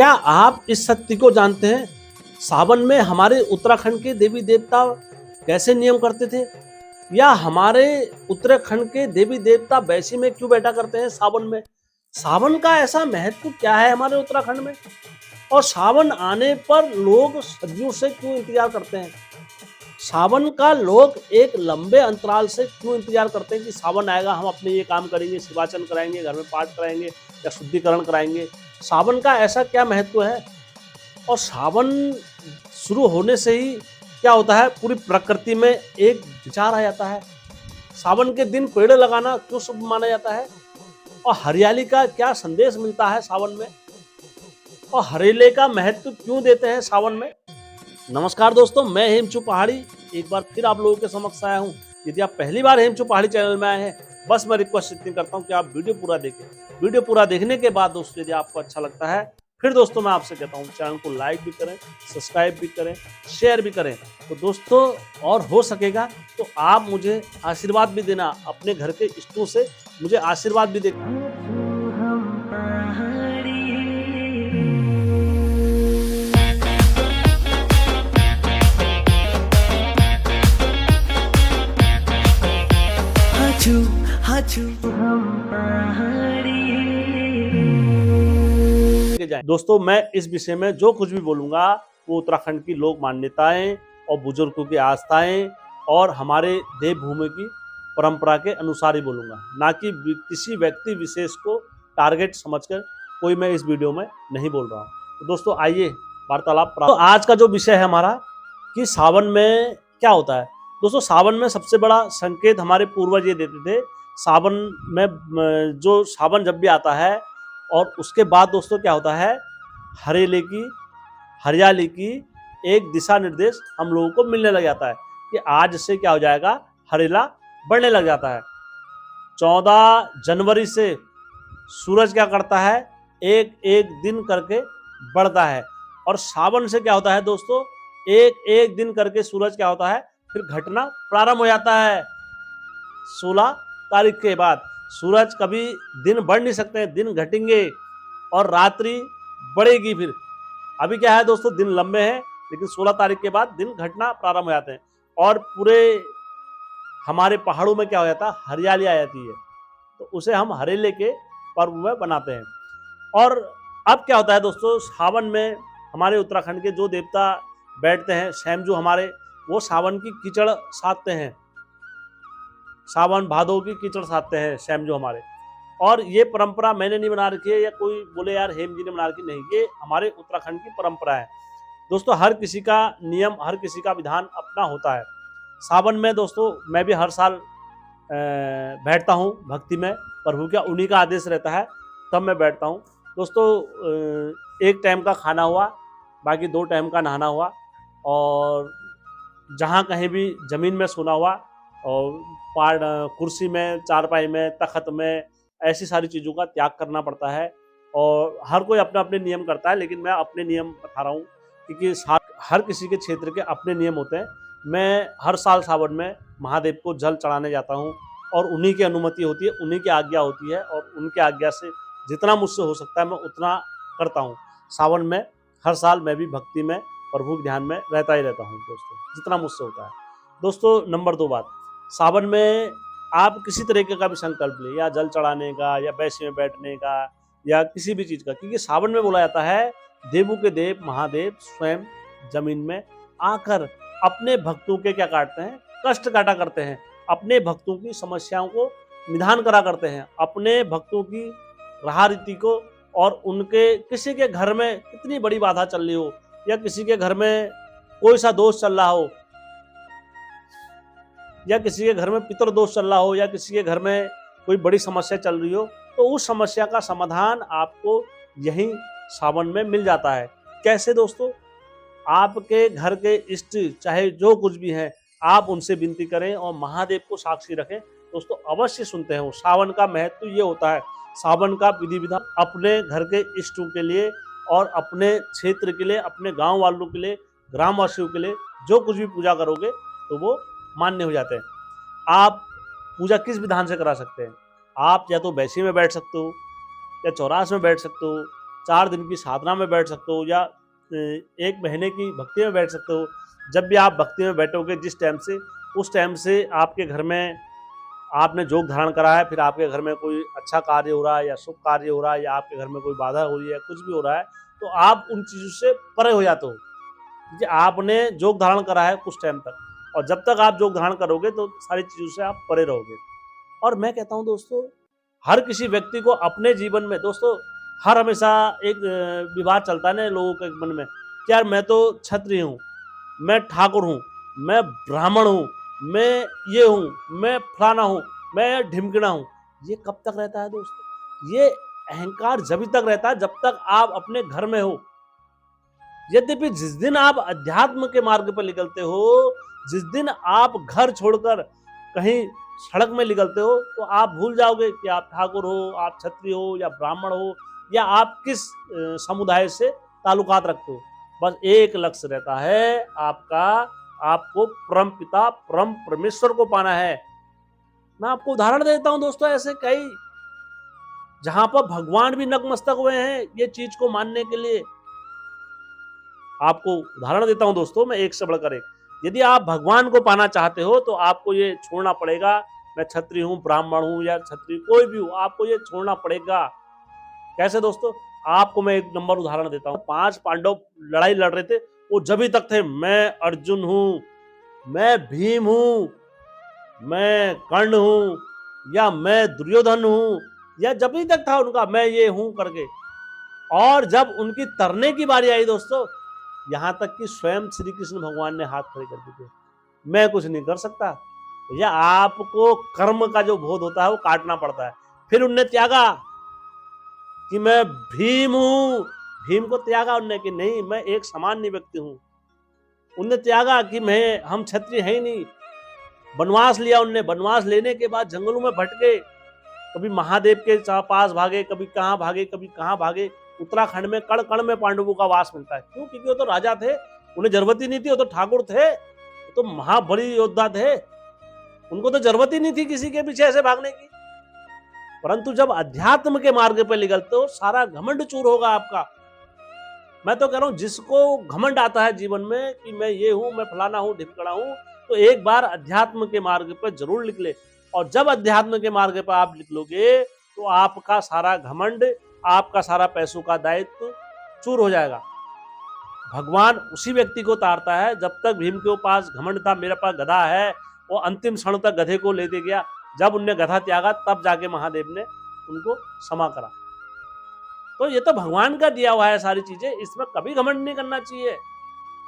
क्या आप इस सत्य को जानते हैं? सावन में हमारे उत्तराखंड के देवी देवता कैसे नियम करते थे? या हमारे उत्तराखंड के देवी देवता वैसी में क्यों बैठा करते हैं सावन में? सावन का ऐसा महत्व क्या है हमारे उत्तराखंड में? और सावन आने पर लोग सदियों से क्यों इंतजार करते हैं? सावन का लोग एक लंबे अंतराल से क्यों इंतजार करते हैं कि सावन आएगा, हम अपने ये काम करेंगे, शिवाचन कराएंगे, घर में पाठ कराएंगे या शुद्धिकरण कराएंगे। सावन का ऐसा क्या महत्व है? और सावन शुरू होने से ही क्या होता है, पूरी प्रकृति में एक विचार आ जाता है। सावन के दिन पेड़ लगाना क्यों शुभ माना जाता है? और हरियाली का क्या संदेश मिलता है सावन में? और हरेले का महत्व क्यों देते हैं सावन में? नमस्कार दोस्तों, मैं हेमचू पहाड़ी एक बार फिर आप लोगों के समक्ष आया हूँ। यदि आप पहली बार हेमचू पहाड़ी चैनल में आए हैं, बस मैं रिक्वेस्ट इतनी करता हूँ कि आप वीडियो पूरा देखें। वीडियो पूरा देखने के बाद दोस्तों यदि आपको अच्छा लगता है, फिर दोस्तों मैं आपसे कहता हूँ चैनल को लाइक भी करें, सब्सक्राइब भी करें, शेयर भी करें। तो दोस्तों और हो सकेगा तो आप मुझे आशीर्वाद भी देना, अपने घर के इष्टों से मुझे आशीर्वाद भी देना। दोस्तों मैं इस विषय में जो कुछ भी बोलूंगा वो उत्तराखंड की लोक मान्यताएं और बुजुर्गों की आस्थाएं और हमारे देवभूमि की परंपरा के अनुसार ही बोलूंगा, ना कि किसी व्यक्ति विशेष को टारगेट समझकर कोई मैं इस वीडियो में नहीं बोल रहा हूं। तो दोस्तों आइए वार्तालाप। तो आज का जो विषय है हमारा कि सावन में क्या होता है। दोस्तों सावन में सबसे बड़ा संकेत हमारे पूर्वज ये देते थे। सावन में जो सावन जब भी आता है और उसके बाद दोस्तों क्या होता है, हरेले की हरियाली की एक दिशा निर्देश हम लोगों को मिलने लग जाता है कि आज से क्या हो जाएगा, हरेला बढ़ने लग जाता है। 14 जनवरी से सूरज क्या करता है, एक एक दिन करके बढ़ता है। और सावन से क्या होता है दोस्तों, एक एक दिन करके सूरज क्या होता है, फिर घटना प्रारंभ हो जाता है। 16 तारीख के बाद सूरज कभी दिन बढ़ नहीं सकते, दिन घटेंगे और रात्रि बढ़ेगी। फिर अभी क्या है दोस्तों, दिन लंबे हैं लेकिन 16 तारीख के बाद दिन घटना प्रारंभ हो जाते हैं और पूरे हमारे पहाड़ों में क्या हो जाता है, हरियाली आ जाती है। तो उसे हम हरेले के पर्व में बनाते हैं। और अब क्या होता है दोस्तों, सावन में हमारे उत्तराखंड के जो देवता बैठते हैं, स्वयंजू हमारे, वो सावन की कीचड़ साधते हैं, सावन भादो की कीचड़ साधते हैं स्वयंजू हमारे। और ये परंपरा मैंने नहीं बना रखी है या कोई बोले यार हेम जी ने बना रखी, नहीं, ये हमारे उत्तराखंड की परंपरा है। दोस्तों हर किसी का नियम, हर किसी का विधान अपना होता है। सावन में दोस्तों मैं भी हर साल बैठता हूँ भक्ति में, प्रभु का उन्हीं का आदेश रहता है तब मैं बैठता हूँ। दोस्तों एक टाइम का खाना हुआ, बाकी 2 टाइम का नहाना हुआ, और जहाँ कहीं भी ज़मीन में सोना हुआ, और कुर्सी में, चारपाई में, तख्त में, ऐसी सारी चीज़ों का त्याग करना पड़ता है। और हर कोई अपने अपने नियम करता है, लेकिन मैं अपने नियम बता रहा हूँ क्योंकि हर किसी के क्षेत्र के अपने नियम होते हैं। मैं हर साल सावन में महादेव को जल चढ़ाने जाता हूँ और उन्हीं की अनुमति होती है, उन्हीं की आज्ञा होती है, और उनकी आज्ञा से जितना मुझसे हो सकता है मैं उतना करता हूँ। सावन में हर साल मैं भी भक्ति में, प्रभु के ध्यान में रहता ही रहता हूँ दोस्तों, जितना मुझसे होता है। दोस्तों नंबर 2 बात, सावन में आप किसी तरीके का भी संकल्प लें, या जल चढ़ाने का, या बैसी में बैठने का, या किसी भी चीज़ का, क्योंकि सावन में बोला जाता है देवों के देव महादेव स्वयं जमीन में आकर अपने भक्तों के क्या काटते हैं, कष्ट काटा करते हैं, अपने भक्तों की समस्याओं को निदान करा करते हैं, अपने भक्तों की राह रीति को, और उनके किसी के घर में कितनी बड़ी बाधा चल रही हो, या किसी के घर में कोई सा दोष चल रहा हो, या किसी के घर में पितर दोष चल रहा हो, या किसी के घर में कोई बड़ी समस्या चल रही हो, तो उस समस्या का समाधान आपको यहीं सावन में मिल जाता है। कैसे दोस्तों, आपके घर के इष्ट चाहे जो कुछ भी हैं, आप उनसे विनती करें और महादेव को साक्षी रखें, दोस्तों अवश्य सुनते हैं। सावन का महत्व ये होता है, सावन का विधि विधान अपने घर के इष्टों के लिए और अपने क्षेत्र के लिए, अपने गांव वालों के लिए, ग्रामवासियों के लिए जो कुछ भी पूजा करोगे तो वो मान्य हो जाते हैं। आप पूजा किस विधान से करा सकते हैं, आप या तो बैसी में बैठ सकते हो, या चौरास में बैठ सकते हो, 4 दिन की साधना में बैठ सकते हो या 1 महीने की भक्ति में बैठ सकते हो। जब भी आप भक्ति में बैठोगे जिस टाइम से, उस टाइम से आपके घर में आपने योग धारण करा है, फिर आपके घर में कोई अच्छा कार्य हो रहा है या शुभ कार्य हो रहा है या आपके घर में कोई बाधा हो रही है, कुछ भी हो रहा है, तो आप उन चीज़ों से परे हो जाते हो, क्योंकि आपने योग धारण करा है कुछ टाइम तक, और जब तक आप योग धारण करोगे तो सारी चीज़ों से आप परे रहोगे। और मैं कहता हूँ दोस्तों, हर किसी व्यक्ति को अपने जीवन में दोस्तों हर हमेशा एक विवाद चलता है ना लोगों के मन में कि यार मैं तो क्षत्रिय हूँ, मैं ठाकुर हूँ, मैं ब्राह्मण हूँ, मैं ये हूँ, मैं फलाना हूँ, मैं ढिमकना हूँ। ये कब तक रहता है दोस्तों? ये अहंकार जब तक रहता है जब तक आप अपने घर में हो। यद्यपि जिस दिन आप अध्यात्म के मार्ग पर निकलते हो, जिस दिन आप घर छोड़कर कहीं सड़क में निकलते हो, तो आप भूल जाओगे कि आप ठाकुर हो, आप क्षत्रिय हो या ब्राह्मण हो या आप किस समुदाय से ताल्लुकात रखते हो। बस एक लक्ष्य रहता है आपका, आपको परम पिता परम परमेश्वर को पाना है। मैं आपको उदाहरण देता हूं दोस्तों, ऐसे कई जहां पर भगवान भी नतमस्तक हुए हैं ये चीज को मानने के लिए। आपको उदाहरण देता हूं दोस्तों मैं, एक से बढ़कर एक। यदि आप भगवान को पाना चाहते हो तो आपको ये छोड़ना पड़ेगा, मैं क्षत्रिय हूं, ब्राह्मण हूं या क्षत्रिय कोई भी हूं, आपको ये छोड़ना पड़ेगा। कैसे दोस्तों? आपको मैं एक नंबर उदाहरण देता हूं। 5 पांडव लड़ाई लड़ रहे थे, वो जब तक थे मैं अर्जुन हूं, मैं भीम हूं, मैं कर्ण हूं या मैं दुर्योधन हूं, या जब तक था उनका मैं ये हूं करके। और जब उनकी तरने की बारी आई दोस्तों, यहां तक कि स्वयं श्री कृष्ण भगवान ने हाथ खड़े कर दिए, मैं कुछ नहीं कर सकता। या आपको कर्म का जो बोध होता है वो काटना पड़ता है। फिर उनने त्यागा कि मैं भीम हूं, भीम को त्यागा उनने कि नहीं मैं एक सामान्य व्यक्ति हूं। उनने त्यागा कि मैं हम क्षत्रिय है ही नहीं। वनवास लिया उनने, वनवास लेने के बाद जंगलों में भटके, कभी महादेव के पास भागे, कभी कहाँ भागे, कभी कहाँ भागे। उत्तराखंड में कण कण में पांडवों का वास मिलता है। क्यों? क्योंकि वो तो राजा थे, उन्हें जरूरत ही नहीं थी, वो तो ठाकुर थे, वो तो महाबली योद्धा थे, उनको तो जरूरत ही नहीं थी किसी के पीछे ऐसे भागने की। परंतु जब अध्यात्म के मार्ग पर निकलते हो, सारा घमंड चूर होगा आपका। मैं तो कह रहा हूं जिसको घमंड आता है जीवन में कि मैं ये हूं, मैं फलाना हूं, ढिमकड़ा हूं, तो एक बार अध्यात्म के मार्ग पर जरूर निकले। और जब अध्यात्म के मार्ग पर आप निकलोगे तो आपका सारा घमंड, आपका सारा पैसों का दायित्व चूर हो जाएगा। भगवान उसी व्यक्ति को तारता है। जब तक भीम के पास घमंड था मेरे पास गधा है, वो अंतिम क्षण तक गधे को लेते गया। जब उनने गधा त्यागा तब जाके महादेव ने उनको क्षमा करा। तो ये तो भगवान का दिया हुआ है सारी चीजें, इसमें कभी घमंड नहीं करना चाहिए।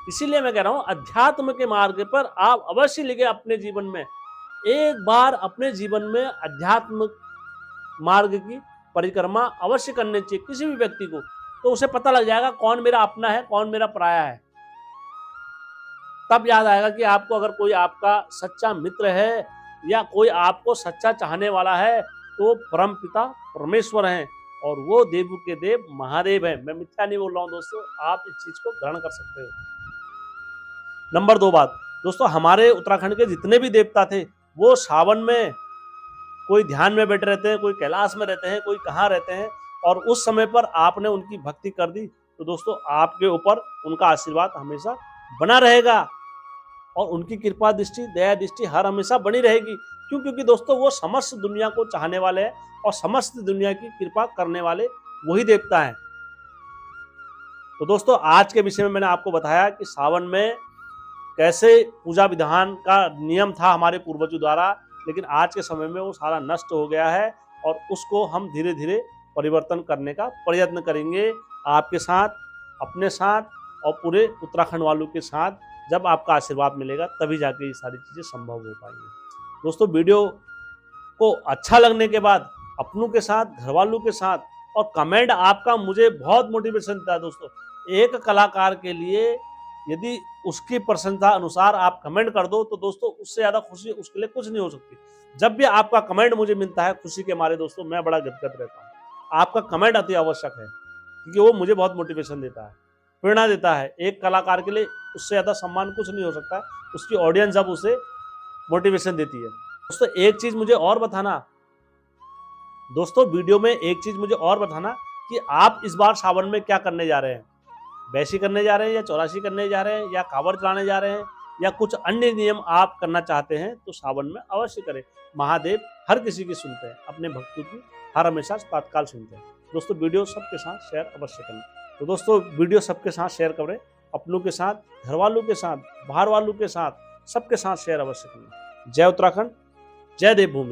इसीलिए मैं कह रहा हूं अध्यात्म के मार्ग पर आप अवश्य लिखे अपने जीवन में। एक बार अपने जीवन में अध्यात्म मार्ग की परिक्रमा अवश्य करनी चाहिए किसी भी व्यक्ति को, तो उसे पता लग जाएगा कौन मेरा अपना है, कौन मेरा पराया है। तब याद आएगा कि आपको अगर कोई आपका सच्चा मित्र है या कोई आपको सच्चा चाहने वाला है तो परम पिता परमेश्वर हैं, और वो देवों के देव महादेव हैं। मैं मिथ्या नहीं बोल रहा हूं दोस्तों, आप इस चीज को ग्रहण कर सकते हो। नंबर 2 बात दोस्तों, हमारे उत्तराखंड के जितने भी देवता थे वो सावन में कोई ध्यान में बैठे रहते हैं, कोई कैलाश में रहते हैं, कोई कहाँ रहते हैं, और उस समय पर आपने उनकी भक्ति कर दी तो दोस्तों आपके ऊपर उनका आशीर्वाद हमेशा बना रहेगा और उनकी कृपा दृष्टि, दया दृष्टि हर हमेशा बनी रहेगी। क्यों? क्योंकि दोस्तों वो समस्त दुनिया को चाहने वाले हैं और समस्त दुनिया की कृपा करने वाले वही देवता हैं। तो दोस्तों आज के विषय में मैंने आपको बताया कि सावन में कैसे पूजा विधान का नियम था हमारे पूर्वजों द्वारा, लेकिन आज के समय में वो सारा नष्ट हो गया है और उसको हम धीरे धीरे परिवर्तन करने का प्रयत्न करेंगे आपके साथ, अपने साथ और पूरे उत्तराखंड वालों के साथ। जब आपका आशीर्वाद मिलेगा तभी जाके ये सारी चीज़ें संभव हो पाएंगी। दोस्तों वीडियो को अच्छा लगने के बाद अपनों के साथ, घर वालों के साथ, और कमेंट आपका मुझे बहुत मोटिवेशन देता है दोस्तों। एक कलाकार के लिए यदि उसकी प्रशंसा अनुसार आप कमेंट कर दो तो दोस्तों उससे ज़्यादा खुशी उसके लिए कुछ नहीं हो सकती। जब भी आपका कमेंट मुझे मिलता है खुशी के मारे दोस्तों, मैं बड़ा गदगद रहता हूँ। आपका कमेंट अति आवश्यक है क्योंकि वो मुझे बहुत मोटिवेशन देता है, प्रेरणा देता है। एक कलाकार के लिए उससे ज़्यादा सम्मान कुछ नहीं हो सकता, उसकी ऑडियंस जब उसे मोटिवेशन देती है। दोस्तों एक चीज़ मुझे और बताना, दोस्तों वीडियो में एक चीज़ मुझे और बताना कि आप इस बार सावन में क्या करने जा रहे हैं, बैसी करने जा रहे हैं या चौरासी करने जा रहे हैं या कांवड़ चलाने जा रहे हैं या कुछ अन्य नियम आप करना चाहते हैं तो सावन में अवश्य करें। महादेव हर किसी की सुनते हैं, अपने भक्तों की हर हमेशा तत्काल सुनते हैं। दोस्तों वीडियो सबके साथ शेयर अवश्य करें। तो दोस्तों वीडियो सबके साथ शेयर करें, अपनों के साथ, घर वालों के साथ, बाहर वालों के साथ, सबके साथ शेयर अवश्य करें। जय उत्तराखंड, जय देवभूमि।